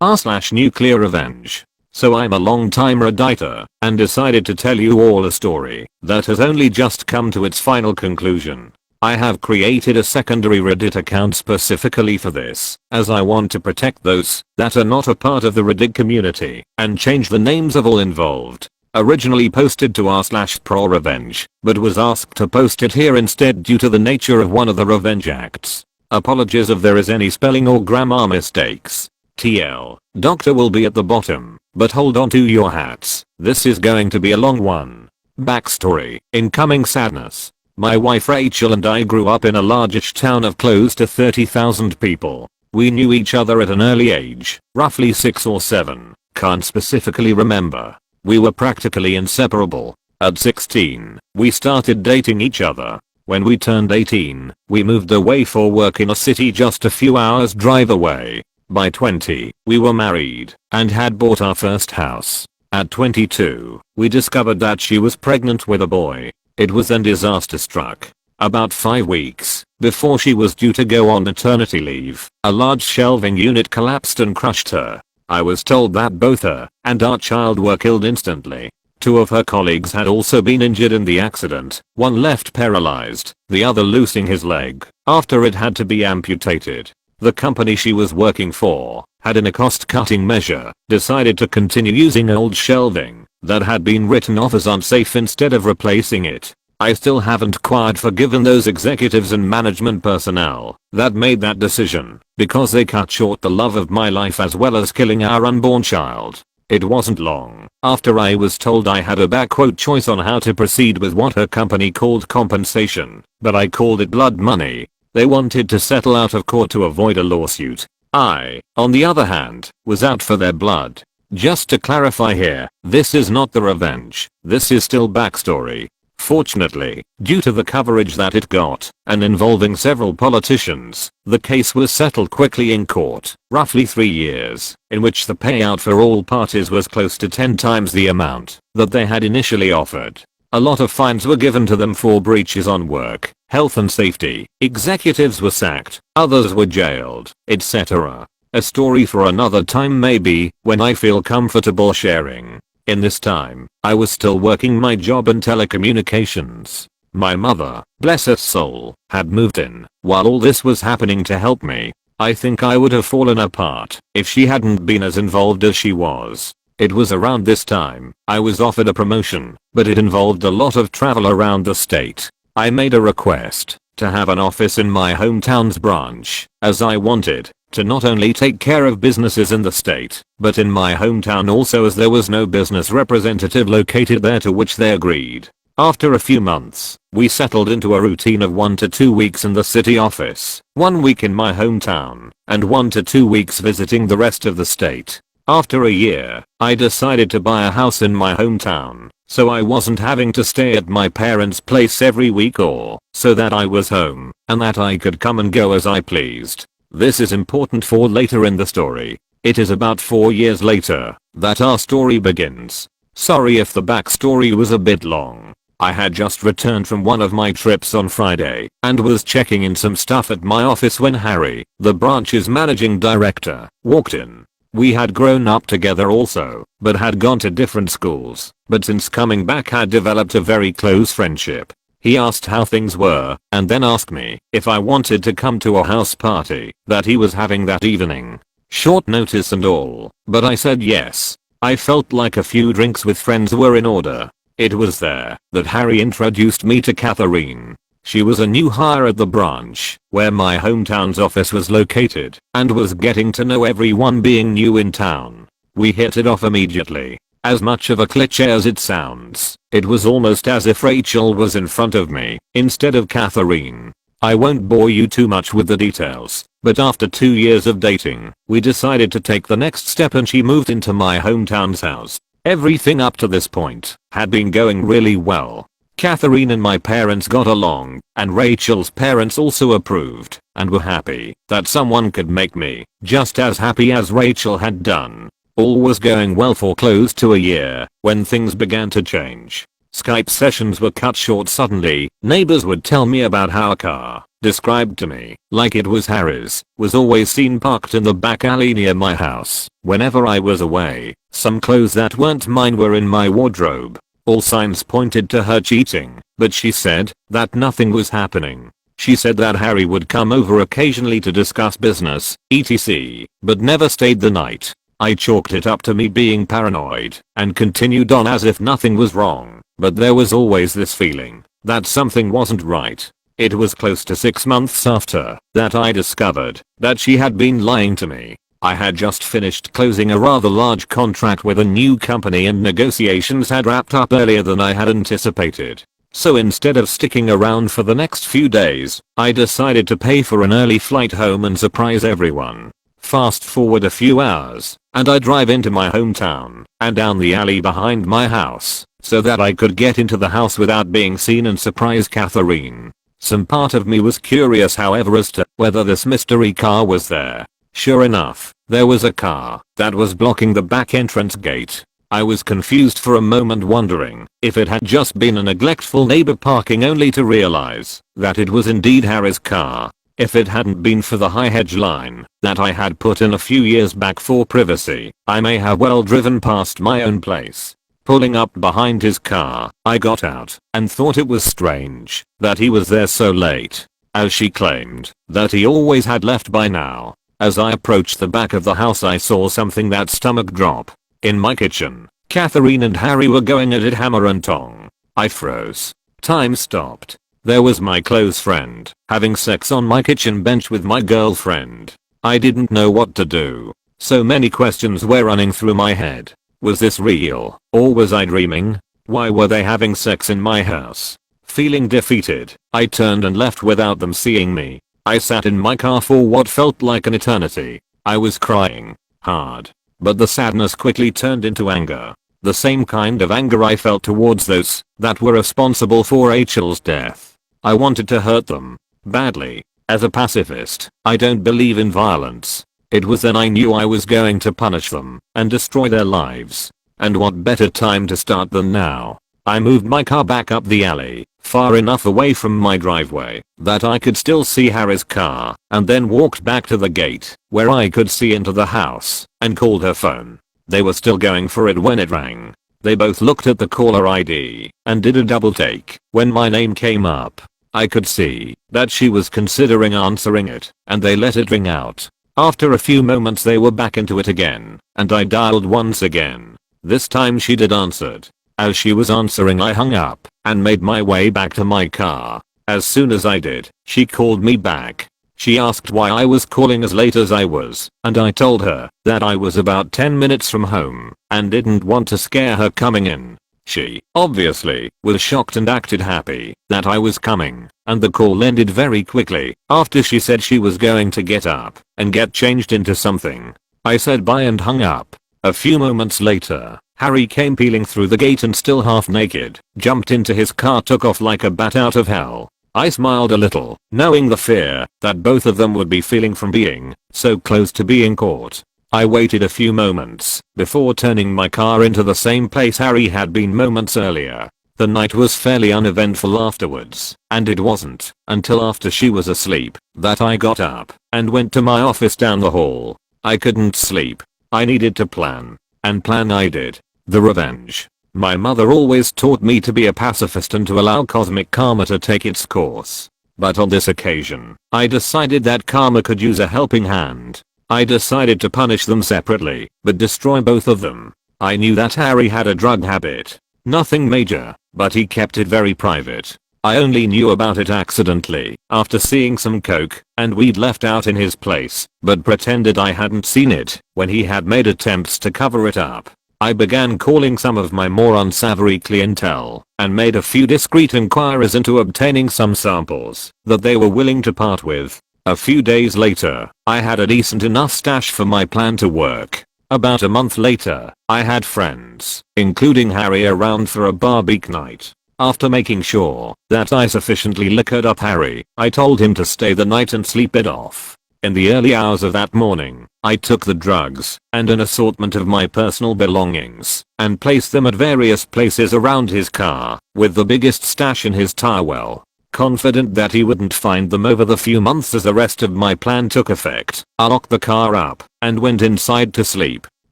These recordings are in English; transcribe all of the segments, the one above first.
r/rNuclearRevenge. So I'm a long-time Redditor and decided to tell you all a story that has only just come to its final conclusion. I have created a secondary Reddit account specifically for this, as I want to protect those that are not a part of the Reddit community and change the names of all involved. Originally posted to r/rRevenge, but was asked to post it here instead due to the nature of one of the revenge acts. Apologies if there is any spelling or grammar mistakes. TL. Doctor will be at the bottom, but hold on to your hats, this is going to be a long one. Backstory. Incoming sadness. My wife Rachel and I grew up in a largish town of close to 30,000 people. We knew each other at an early age, roughly 6 or 7, can't specifically remember. We were practically inseparable. At 16, we started dating each other. When we turned 18, we moved away for work in a city just a few hours drive away. By 20, we were married and had bought our first house. At 22, we discovered that she was pregnant with a boy. It was then disaster struck. About 5 weeks before she was due to go on maternity leave, a large shelving unit collapsed and crushed her. I was told that both her and our child were killed instantly. 2 of her colleagues had also been injured in the accident, one left paralyzed, the other losing his leg after it had to be amputated. The company she was working for had, in a cost-cutting measure, decided to continue using old shelving that had been written off as unsafe instead of replacing it. I still haven't quite forgiven those executives and management personnel that made that decision, because they cut short the love of my life as well as killing our unborn child. It wasn't long after I was told I had a choice on how to proceed with what her company called compensation, but I called it blood money. They wanted to settle out of court to avoid a lawsuit. I, on the other hand, was out for their blood. Just to clarify here, this is not the revenge, this is still backstory. Fortunately, due to the coverage that it got, and involving several politicians, the case was settled quickly in court, roughly 3 years, in which the payout for all parties was close to 10 times the amount that they had initially offered. A lot of fines were given to them for breaches on work, health and safety, executives were sacked, others were jailed, etc. A story for another time maybe, when I feel comfortable sharing. In this time, I was still working my job in telecommunications. My mother, bless her soul, had moved in while all this was happening to help me. I think I would have fallen apart if she hadn't been as involved as she was. It was around this time I was offered a promotion, but it involved a lot of travel around the state. I made a request to have an office in my hometown's branch, as I wanted to not only take care of businesses in the state, but in my hometown also, as there was no business representative located there, to which they agreed. After a few months, we settled into a routine of 1 to 2 weeks in the city office, 1 week in my hometown, and 1 to 2 weeks visiting the rest of the state. After a year, I decided to buy a house in my hometown, so I wasn't having to stay at my parents' place every week, or so that I was home and that I could come and go as I pleased. This is important for later in the story. It is about 4 years later that our story begins. Sorry if the backstory was a bit long. I had just returned from one of my trips on Friday and was checking in some stuff at my office when Harry, the branch's managing director, walked in. We had grown up together also, but had gone to different schools, but since coming back had developed a very close friendship. He asked how things were, and then asked me if I wanted to come to a house party that he was having that evening. Short notice and all, but I said yes. I felt like a few drinks with friends were in order. It was there that Harry introduced me to Catherine. She was a new hire at the branch, where my hometown's office was located, and was getting to know everyone, being new in town. We hit it off immediately. As much of a cliché as it sounds, it was almost as if Rachel was in front of me, instead of Catherine. I won't bore you too much with the details, but after 2 years of dating, we decided to take the next step and she moved into my hometown's house. Everything up to this point had been going really well. Catherine and my parents got along, and Rachel's parents also approved and were happy that someone could make me just as happy as Rachel had done. All was going well for close to a year when things began to change. Skype sessions were cut short suddenly. Neighbors would tell me about how a car described to me like it was Harry's, was always seen parked in the back alley near my house. Whenever I was away, some clothes that weren't mine were in my wardrobe. All signs pointed to her cheating, but she said that nothing was happening. She said that Harry would come over occasionally to discuss business, etc., but never stayed the night. I chalked it up to me being paranoid and continued on as if nothing was wrong, but there was always this feeling that something wasn't right. It was close to 6 months after that I discovered that she had been lying to me. I had just finished closing a rather large contract with a new company and negotiations had wrapped up earlier than I had anticipated. So instead of sticking around for the next few days, I decided to pay for an early flight home and surprise everyone. Fast forward a few hours, and I drive into my hometown and down the alley behind my house so that I could get into the house without being seen and surprise Catherine. Some part of me was curious, however, as to whether this mystery car was there. Sure enough, there was a car that was blocking the back entrance gate. I was confused for a moment, wondering if it had just been a neglectful neighbor parking, only to realize that it was indeed Harry's car. If it hadn't been for the high hedge line that I had put in a few years back for privacy, I may have well driven past my own place. Pulling up behind his car, I got out and thought it was strange that he was there so late, as she claimed that he always had left by now. As I approached the back of the house, I saw something that stomach drop. In my kitchen, Catherine and Harry were going at it hammer and tong. I froze. Time stopped. There was my close friend having sex on my kitchen bench with my girlfriend. I didn't know what to do. So many questions were running through my head. Was this real, or was I dreaming? Why were they having sex in my house? Feeling defeated, I turned and left without them seeing me. I sat in my car for what felt like an eternity. I was crying hard, but the sadness quickly turned into anger. The same kind of anger I felt towards those that were responsible for Rachel's death. I wanted to hurt them badly. As a pacifist, I don't believe in violence. It was then I knew I was going to punish them and destroy their lives. And what better time to start than now? I moved my car back up the alley, far enough away from my driveway that I could still see Harry's car, and then walked back to the gate where I could see into the house and called her phone. They were still going for it when it rang. They both looked at the caller ID and did a double take. When my name came up, I could see that she was considering answering it, and they let it ring out. After a few moments they were back into it again, and I dialed once again. This time she did answered. As she was answering, I hung up and made my way back to my car. As soon as I did, she called me back. She asked why I was calling as late as I was, and I told her that I was about 10 minutes from home and didn't want to scare her coming in. She, obviously, was shocked and acted happy that I was coming, and the call ended very quickly after she said she was going to get up and get changed into something. I said bye and hung up. A few moments later, Harry came peeling through the gate and still half naked, jumped into his car, took off like a bat out of hell. I smiled a little, knowing the fear that both of them would be feeling from being so close to being caught. I waited a few moments before turning my car into the same place Harry had been moments earlier. The night was fairly uneventful afterwards, and it wasn't until after she was asleep that I got up and went to my office down the hall. I couldn't sleep. I needed to plan, and plan I did. The revenge. My mother always taught me to be a pacifist and to allow cosmic karma to take its course. But on this occasion, I decided that karma could use a helping hand. I decided to punish them separately, but destroy both of them. I knew that Harry had a drug habit. Nothing major, but he kept it very private. I only knew about it accidentally after seeing some coke and weed left out in his place, but pretended I hadn't seen it when he had made attempts to cover it up. I began calling some of my more unsavory clientele and made a few discreet inquiries into obtaining some samples that they were willing to part with. A few days later, I had a decent enough stash for my plan to work. About a month later, I had friends, including Harry, around for a barbecue night. After making sure that I sufficiently liquored up Harry, I told him to stay the night and sleep it off. In the early hours of that morning, I took the drugs and an assortment of my personal belongings and placed them at various places around his car, with the biggest stash in his tire well confident that he wouldn't find them over the few months as the rest of my plan took effect, I locked the car up and went inside to sleep.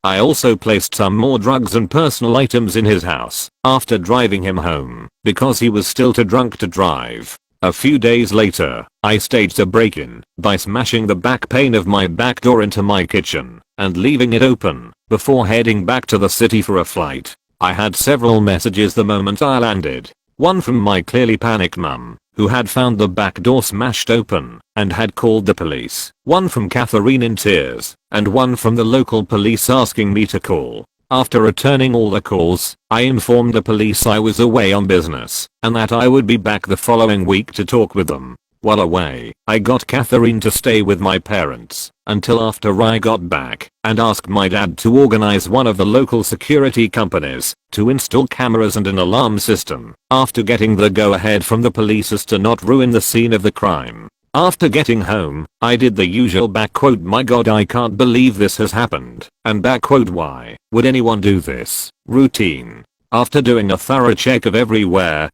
I also placed some more drugs and personal items in his house after driving him home because he was still too drunk to drive. A few days later, I staged a break-in by smashing the back pane of my back door into my kitchen and leaving it open before heading back to the city for a flight. I had several messages the moment I landed. One from my clearly panicked mum, who had found the back door smashed open and had called the police. One from Catherine in tears, and one from the local police asking me to call. After returning all the calls, I informed the police I was away on business and that I would be back the following week to talk with them. While away, I got Catherine to stay with my parents until after I got back and asked my dad to organize one of the local security companies to install cameras and an alarm system after getting the go-ahead from the police as to not ruin the scene of the crime. After getting home, I did the usual "my god, I can't believe this has happened" and "why would anyone do this" routine. After doing a thorough check of everywhere,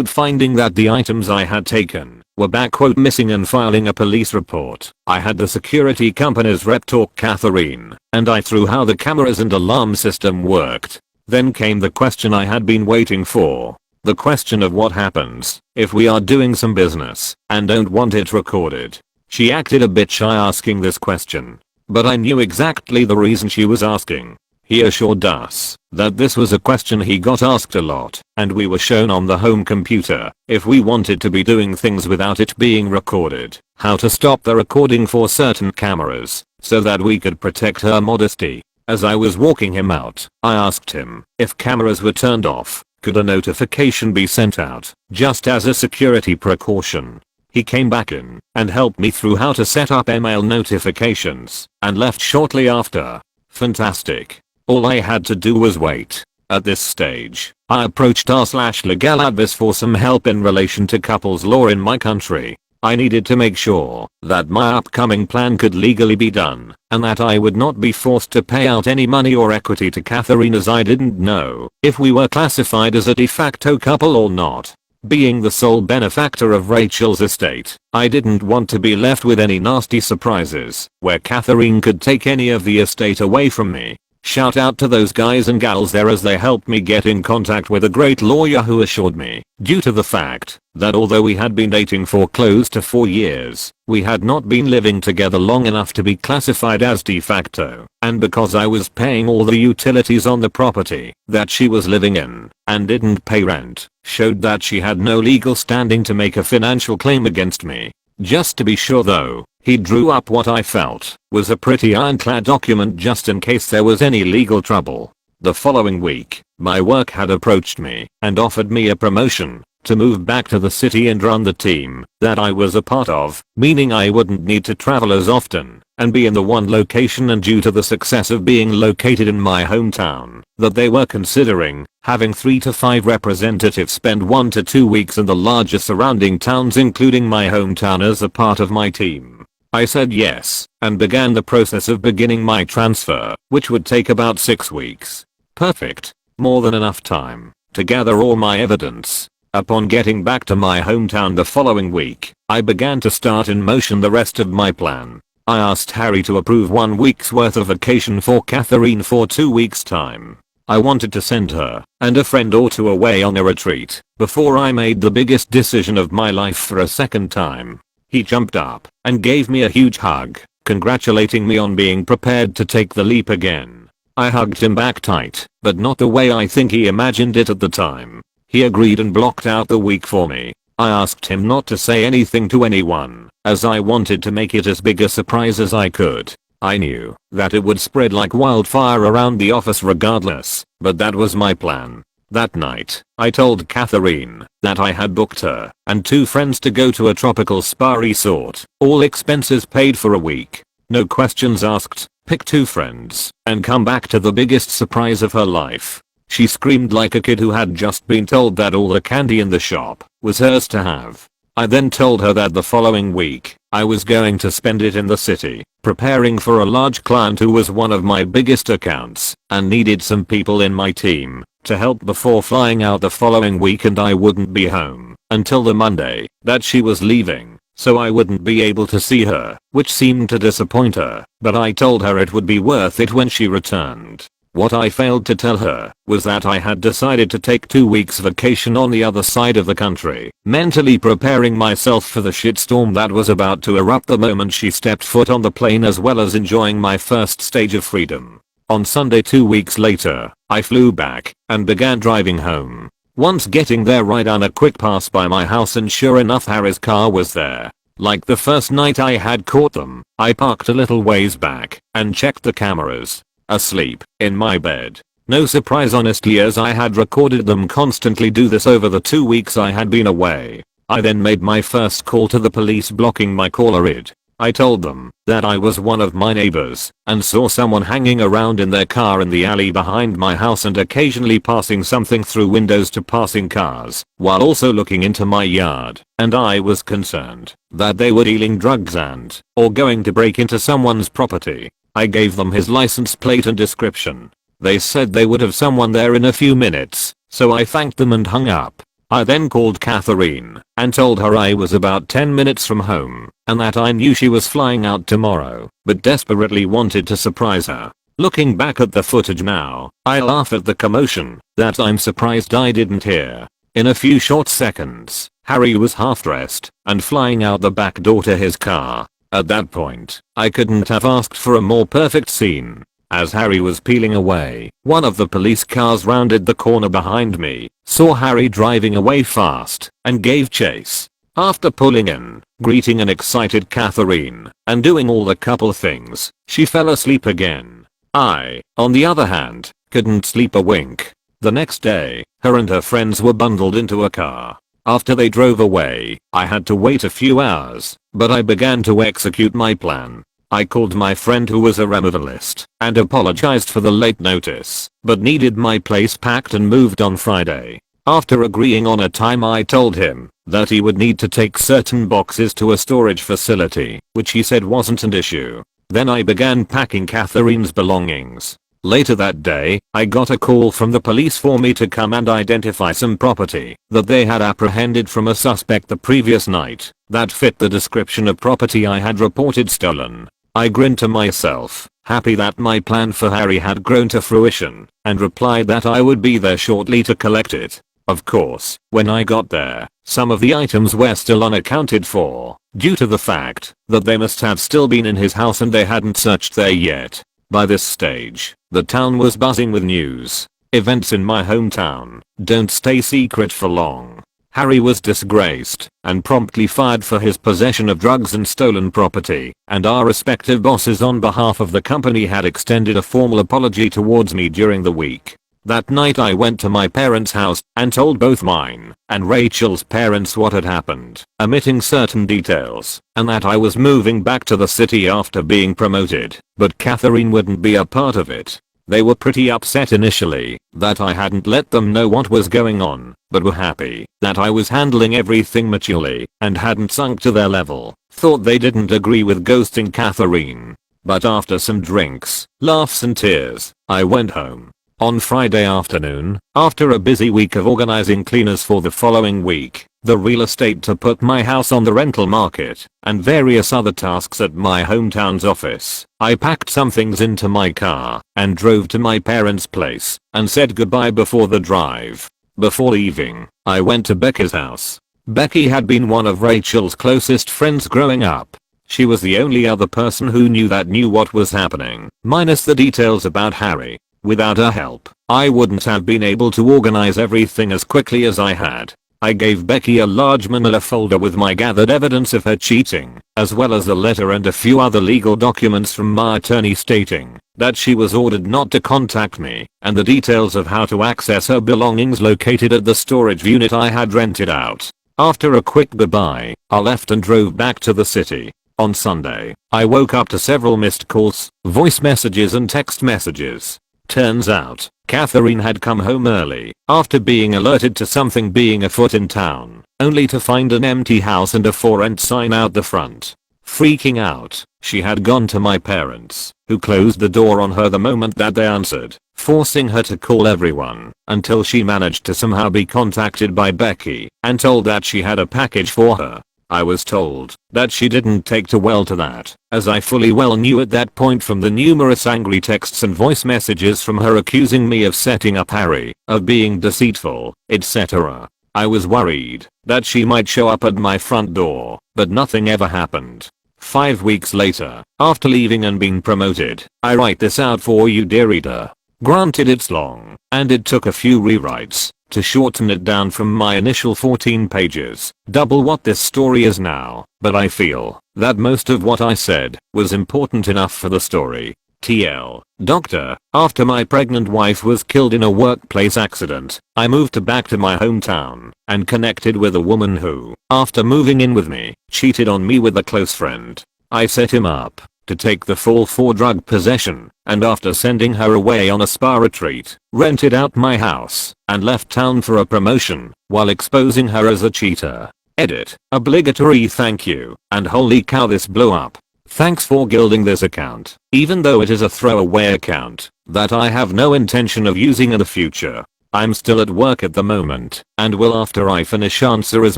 finding that the items I had taken were missing and filing a police report, I had the security company's rep talk Catherine and I through how the cameras and alarm system worked. Then came the question I had been waiting for. The question of what happens if we are doing some business and don't want it recorded. She acted a bit shy asking this question, but I knew exactly the reason she was asking. He assured us that this was a question he got asked a lot and we were shown on the home computer if we wanted to be doing things without it being recorded, how to stop the recording for certain cameras so that we could protect her modesty. As I was walking him out, I asked him if cameras were turned off, could a notification be sent out just as a security precaution. He came back in and helped me through how to set up email notifications and left shortly after. Fantastic. All I had to do was wait. At this stage, I approached r/legal advice for some help in relation to couples law in my country. I needed to make sure that my upcoming plan could legally be done and that I would not be forced to pay out any money or equity to Catherine, as I didn't know if we were classified as a de facto couple or not. Being the sole benefactor of Rachel's estate, I didn't want to be left with any nasty surprises where Catherine could take any of the estate away from me. Shout out to those guys and gals there as they helped me get in contact with a great lawyer who assured me, due to the fact that although we had been dating for close to 4 years, we had not been living together long enough to be classified as de facto, and because I was paying all the utilities on the property that she was living in and didn't pay rent, showed that she had no legal standing to make a financial claim against me. Just to be sure though, he drew up what I felt was a pretty ironclad document just in case there was any legal trouble. The following week, my work had approached me and offered me a promotion to move back to the city and run the team that I was a part of, meaning I wouldn't need to travel as often and be in the one location, and due to the success of being located in my hometown, that they were considering having 3 to 5 representatives spend 1 to 2 weeks in the larger surrounding towns, including my hometown, as a part of my team. I said yes and began the process of beginning my transfer, which would take about 6 weeks. Perfect. More than enough time to gather all my evidence. Upon getting back to my hometown the following week, I began to start in motion the rest of my plan. I asked Harry to approve 1 week's worth of vacation for Catherine for 2 weeks' time. I wanted to send her and a friend or two away on a retreat before I made the biggest decision of my life for a second time. He jumped up and gave me a huge hug, congratulating me on being prepared to take the leap again. I hugged him back tight, but not the way I think he imagined it at the time. He agreed and blocked out the week for me. I asked him not to say anything to anyone, as I wanted to make it as big a surprise as I could. I knew that it would spread like wildfire around the office regardless, but that was my plan. That night, I told Catherine that I had booked her and 2 friends to go to a tropical spa resort, all expenses paid for a week. No questions asked, pick 2 friends and come back to the biggest surprise of her life. She screamed like a kid who had just been told that all the candy in the shop was hers to have. I then told her that the following week, I was going to spend it in the city, preparing for a large client who was one of my biggest accounts and needed some people in my team to help before flying out the following week, and I wouldn't be home until the Monday that she was leaving, so I wouldn't be able to see her, which seemed to disappoint her, but I told her it would be worth it when she returned. What I failed to tell her was that I had decided to take 2 weeks vacation on the other side of the country, mentally preparing myself for the shitstorm that was about to erupt the moment she stepped foot on the plane, as well as enjoying my first stage of freedom. On Sunday 2 weeks later, I flew back and began driving home. Once getting there, I ran a quick pass by my house, and sure enough, Harry's car was there. Like the first night I had caught them, I parked a little ways back and checked the cameras. Asleep in my bed. No surprise, honestly, as I had recorded them constantly do this over the 2 weeks I had been away. I then made my first call to the police, blocking my caller ID. I told them that I was one of my neighbors and saw someone hanging around in their car in the alley behind my house and occasionally passing something through windows to passing cars, while also looking into my yard, and I was concerned that they were dealing drugs and or going to break into someone's property. I gave them his license plate and description. They said they would have someone there in a few minutes, so I thanked them and hung up. I then called Catherine and told her I was about 10 minutes from home and that I knew she was flying out tomorrow, but desperately wanted to surprise her. Looking back at the footage now, I laugh at the commotion that I'm surprised I didn't hear. In a few short seconds, Harry was half dressed and flying out the back door to his car. At that point, I couldn't have asked for a more perfect scene. As Harry was peeling away, one of the police cars rounded the corner behind me, saw Harry driving away fast, and gave chase. After pulling in, greeting an excited Catherine, and doing all the couple things, she fell asleep again. I, on the other hand, couldn't sleep a wink. The next day, her and her friends were bundled into a car. After they drove away, I had to wait a few hours, but I began to execute my plan. I called my friend who was a removalist and apologized for the late notice, but needed my place packed and moved on Friday. After agreeing on a time, I told him that he would need to take certain boxes to a storage facility, which he said wasn't an issue. Then I began packing Catherine's belongings. Later that day, I got a call from the police for me to come and identify some property that they had apprehended from a suspect the previous night that fit the description of property I had reported stolen. I grinned to myself, happy that my plan for Harry had grown to fruition, and replied that I would be there shortly to collect it. Of course, when I got there, some of the items were still unaccounted for, due to the fact that they must have still been in his house and they hadn't searched there yet. By this stage, the town was buzzing with news. Events in my hometown don't stay secret for long. Harry was disgraced and promptly fired for his possession of drugs and stolen property, and our respective bosses on behalf of the company had extended a formal apology towards me during the week. That night I went to my parents' house and told both mine and Rachel's parents what had happened, omitting certain details, and that I was moving back to the city after being promoted, but Catherine wouldn't be a part of it. They were pretty upset initially that I hadn't let them know what was going on, but were happy that I was handling everything maturely and hadn't sunk to their level. Thought they didn't agree with ghosting Catherine. But after some drinks, laughs and tears, I went home. On Friday afternoon, after a busy week of organizing cleaners for the following week, the real estate to put my house on the rental market, and various other tasks at my hometown's office, I packed some things into my car and drove to my parents' place and said goodbye before the drive. Before leaving, I went to Becky's house. Becky had been one of Rachel's closest friends growing up. She was the only other person who knew what was happening, minus the details about Harry. Without her help, I wouldn't have been able to organize everything as quickly as I had. I gave Becky a large manila folder with my gathered evidence of her cheating, as well as a letter and a few other legal documents from my attorney stating that she was ordered not to contact me, and the details of how to access her belongings located at the storage unit I had rented out. After a quick goodbye, I left and drove back to the city. On Sunday, I woke up to several missed calls, voice messages and text messages. Turns out, Catherine had come home early after being alerted to something being afoot in town, only to find an empty house and a for rent sign out the front. Freaking out, she had gone to my parents, who closed the door on her the moment that they answered, forcing her to call everyone, until she managed to somehow be contacted by Becky, and told that she had a package for her. I was told that she didn't take too well to that, as I fully well knew at that point from the numerous angry texts and voice messages from her accusing me of setting up Harry, of being deceitful, etc. I was worried that she might show up at my front door, but nothing ever happened. 5 weeks later, after leaving and being promoted, I write this out for you, dear reader. Granted, it's long, and it took a few rewrites to shorten it down from my initial 14 pages, double what this story is now, but I feel that most of what I said was important enough for the story. TL. Doctor, after my pregnant wife was killed in a workplace accident, I moved back to my hometown and connected with a woman who, after moving in with me, cheated on me with a close friend. I set him up to take the fall for drug possession, and after sending her away on a spa retreat, rented out my house and left town for a promotion while exposing her as a cheater. Edit. Obligatory thank you, and holy cow, this blew up. Thanks for gilding this account, even though it is a throwaway account that I have no intention of using in the future. I'm still at work at the moment, and will after I finish answer as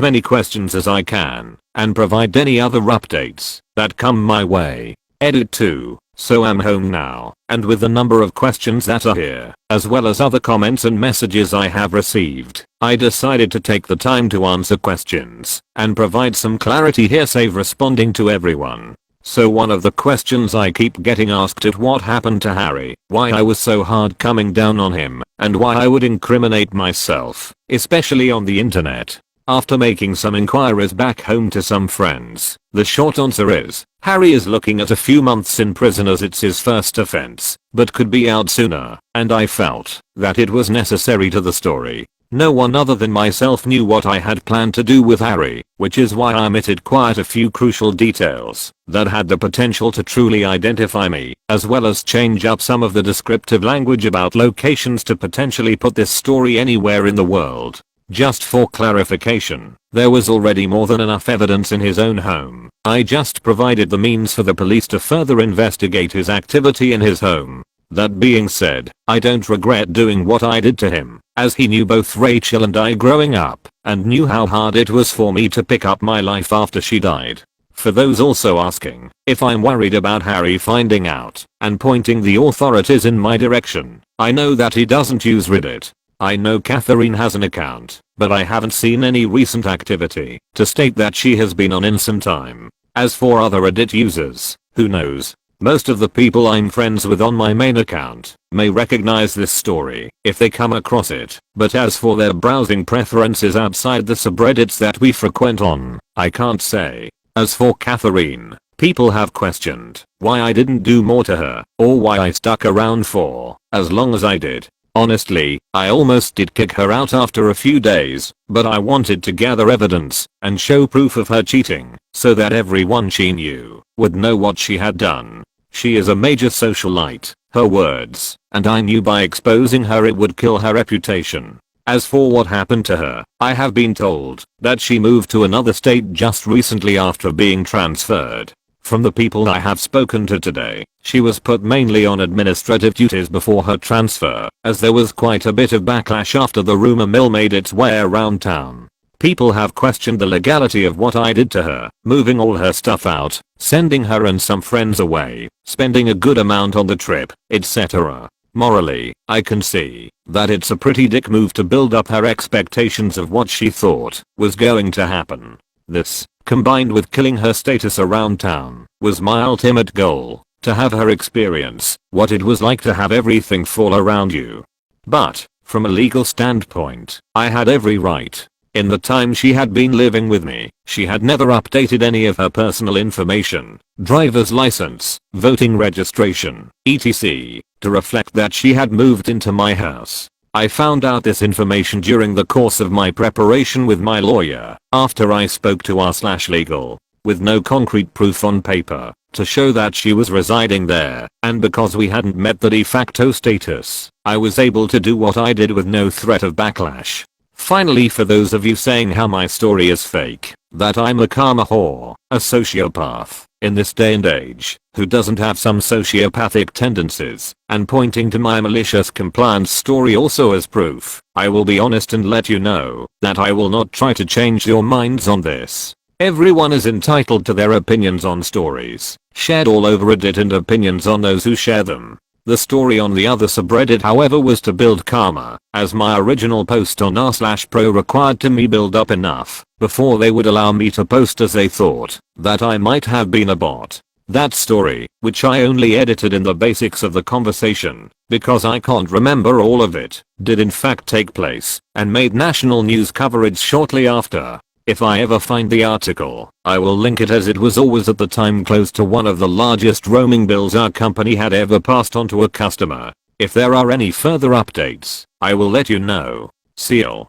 many questions as I can, and provide any other updates that come my way. Edit 2. So I'm home now, and with the number of questions that are here, as well as other comments and messages I have received, I decided to take the time to answer questions and provide some clarity here, save responding to everyone. So one of the questions I keep getting asked is what happened to Harry, why I was so hard coming down on him, and why I would incriminate myself, especially on the internet. After making some inquiries back home to some friends, the short answer is, Harry is looking at a few months in prison as it's his first offense, but could be out sooner, and I felt that it was necessary to the story. No one other than myself knew what I had planned to do with Harry, which is why I omitted quite a few crucial details that had the potential to truly identify me, as well as change up some of the descriptive language about locations to potentially put this story anywhere in the world. Just for clarification, there was already more than enough evidence in his own home. I just provided the means for the police to further investigate his activity in his home. That being said, I don't regret doing what I did to him, as he knew both Rachel and I growing up, and knew how hard it was for me to pick up my life after she died. For those also asking if I'm worried about Harry finding out and pointing the authorities in my direction, I know that he doesn't use Reddit. I know Catherine has an account, but I haven't seen any recent activity to state that she has been on in some time. As for other Reddit users, who knows? Most of the people I'm friends with on my main account may recognize this story if they come across it, but as for their browsing preferences outside the subreddits that we frequent on, I can't say. As for Catherine, people have questioned why I didn't do more to her, or why I stuck around for as long as I did. Honestly, I almost did kick her out after a few days, but I wanted to gather evidence and show proof of her cheating, so that everyone she knew would know what she had done. She is a major socialite, her words, and I knew by exposing her it would kill her reputation. As for what happened to her, I have been told that she moved to another state just recently after being transferred. From the people I have spoken to today, she was put mainly on administrative duties before her transfer, as there was quite a bit of backlash after the rumor mill made its way around town. People have questioned the legality of what I did to her, moving all her stuff out, sending her and some friends away, spending a good amount on the trip, etc. Morally, I can see that it's a pretty dick move to build up her expectations of what she thought was going to happen. This, combined with killing her status around town, was my ultimate goal, to have her experience what it was like to have everything fall around you. But, from a legal standpoint, I had every right. In the time she had been living with me, she had never updated any of her personal information, driver's license, voting registration, etc., to reflect that she had moved into my house. I found out this information during the course of my preparation with my lawyer, after I spoke to r/legal, with no concrete proof on paper to show that she was residing there, and because we hadn't met the de facto status, I was able to do what I did with no threat of backlash. Finally, for those of you saying how my story is fake, that I'm a karma whore, a sociopath, in this day and age, who doesn't have some sociopathic tendencies, and pointing to my malicious compliance story also as proof, I will be honest and let you know that I will not try to change your minds on this. Everyone is entitled to their opinions on stories shared all over Reddit and opinions on those who share them. The story on the other subreddit however was to build karma, as my original post on r/pro required to me build up enough before they would allow me to post, as they thought that I might have been a bot. That story, which I only edited in the basics of the conversation because I can't remember all of it, did in fact take place and made national news coverage shortly after. If I ever find the article, I will link it, as it was always at the time close to one of the largest roaming bills our company had ever passed on to a customer. If there are any further updates, I will let you know. Seal.